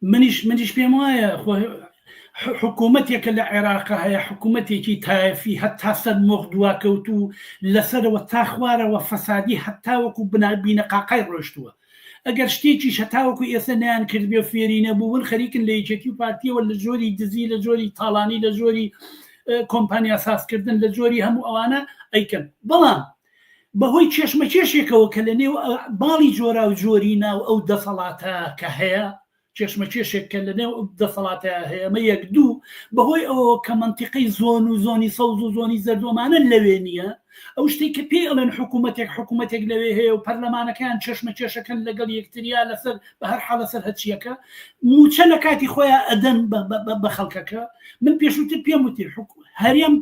منیش پێم وایە حکوومەتێکە لە عێراق هەیە حکوومەتێکی تایفی هەتا سەد مۆخ دواکەوت و لەسەرەوە تا خوارەوە فەسادی هەتاوەکو بنابینەقاقای ڕۆشتووە ئەگەر شتێکی شەتاوەکو ئێستا نیان کردبێ و فێری نەبوون خەریکن لە یەکێتی و پارتیەوە لە جۆری دزی لە جۆری تاڵانی لە جۆری کۆمپانیا سازکردن لە جۆری هەموو ئەوانە ئەیکەن بەڵام بەهۆی چێشمەکێشێکەوە کە لە نێو باڵی جۆرا و جۆری ناو ئەو دەسەڵاتە کە هەیە چێشمەکێشێک کە لە نێو دەسەڵاتە هەیە ئەمە یەک دوو بەهۆی ئەوە کە منتیقەی زۆن و زۆنی سەوز و زۆنی زەردۆمانە لەوێ نییە ئەو شتێک کە پێی ئەڵێن حکوومەتێک لەوێ هەیە و پەرلەمانەکان چێشمەکێشەکەن لەگەڵ یەکتریا لەسەر بە هەر حاڵە سەر هەچیەکە موچە لە کاتی خۆیان ئەدەن بە خەڵکەکە من پێشووتر پێم وتی هەرێم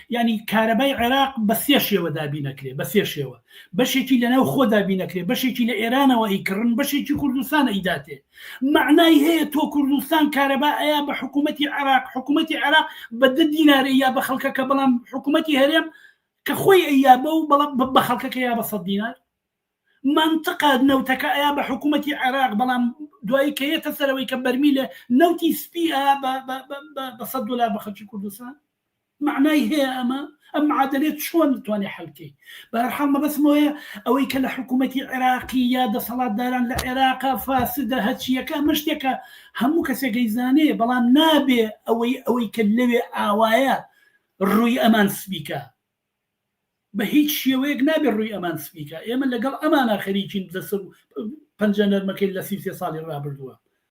ینی کارەبای عێراق بە سێ شێوە دابینەکرێ بە سێ شێوە بەشێکی لەناو خۆ دابینەکرێ بەشێکی لە ئێرانەوە ئەیکردن بەشێکی کوردستان ئەیداتێ معنای هەیە تۆ کوردستان کارەبا ئەیا بە حکوومەتی عێراق بە 10 دینار یا بە خەڵکەکە بەڵام حکوومەتی هەرێم کە خۆی ئەیا بە و بەڵام بە خەڵکەکە یا بە 100 دینار منطقە نەوتەکە ئەیا بە حکوومەتی عێراق بەڵام دوایی کە هێتە سەرەوەی کە بەرمیلە نەوتی سپی بە 100 دلار بە خەڵکی کوردستان معنای هەیە ئەم عادلێت چۆن دەتوانێت حەلکەی بە هەر حاڵ مەبەستمەوەیە ئەوەی کە لە حکوومەتی عێراقی یا دەسەڵاتداران لە عێراقا فاسدە هەچیەکە مشتێکە هەموو کەسێکی زانێ بەڵام نابێ ئەوەی کە لەوێ ئاوایە ڕووی ئەمان سپیکە بە هیچ شێوەیەک نابێت ڕووی ئەمان سپیکە ئێمە لەگەڵ ئەمانە خەریکین لەسەر پەنجە نەرمەکەی لە 30 ساڵی ڕابردووە